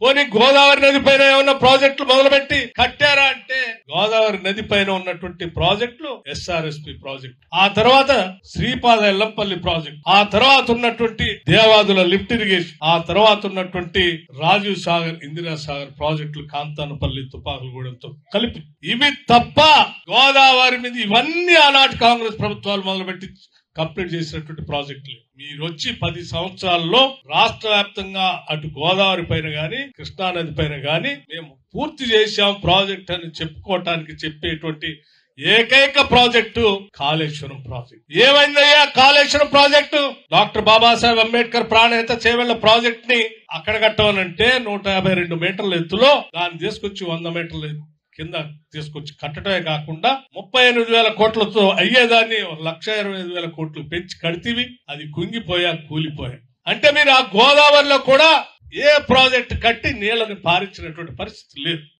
పోనీ గోదావరి నది పైన ఏమన్నా ప్రాజెక్టులు మొదలుపెట్టి కట్టారా అంటే గోదావరి నది పైన ఉన్నటువంటి ప్రాజెక్టులు ఎస్ఆర్ఎస్పి ప్రాజెక్ట్, ఆ తర్వాత శ్రీపాద ఎల్లంపల్లి ప్రాజెక్ట్, ఆ తర్వాత ఉన్నటువంటి దేవాదుల లిఫ్ట్ ఇరిగేషన్, ఆ తర్వాత ఉన్నటువంటి రాజీవ్ సాగర్ ఇందిరా సాగర్ ప్రాజెక్టులు కాంతానపల్లి తుపాకులగూడెంతో కలిపి. ఇవి తప్ప గోదావరి మీద ఇవన్నీ ఆనాటి కాంగ్రెస్ ప్రభుత్వాలు మొదలుపెట్టి కంప్లీట్ చేసినటువంటి ప్రాజెక్టులు. మీరు వచ్చి 10 సంవత్సరాల్లో రాష్ట్ర వ్యాప్తంగా అటు గోదావరి పైన గాని కృష్ణా నది పైన గాని మేము పూర్తి చేశాం ప్రాజెక్ట్ అని చెప్పుకోవటానికి చెప్పేటువంటి ఏకైక ప్రాజెక్టు కాళేశ్వరం ప్రాజెక్ట్. ఏమైందయ్యా Kaleshwaram project? Doctor Babasaheb Ambedkar Pranahita Chevella project ని అక్కడ కట్టమనంటే 152 మీటర్ల ఎత్తులో దాన్ని తీసుకొచ్చి 100 మీటర్ల కింద తీసుకొచ్చి కట్టడమే కాకుండా 38,000 కోట్లతో అయ్యేదాన్ని 1,25,000 కోట్లు పెంచి కడితేవి అది కుంగిపోయా కూలిపోయా. అంటే మీరు ఆ గోదావరిలో కూడా ఏ ప్రాజెక్ట్ కట్టి నీళ్లను పారించినటువంటి పరిస్థితి లేదు.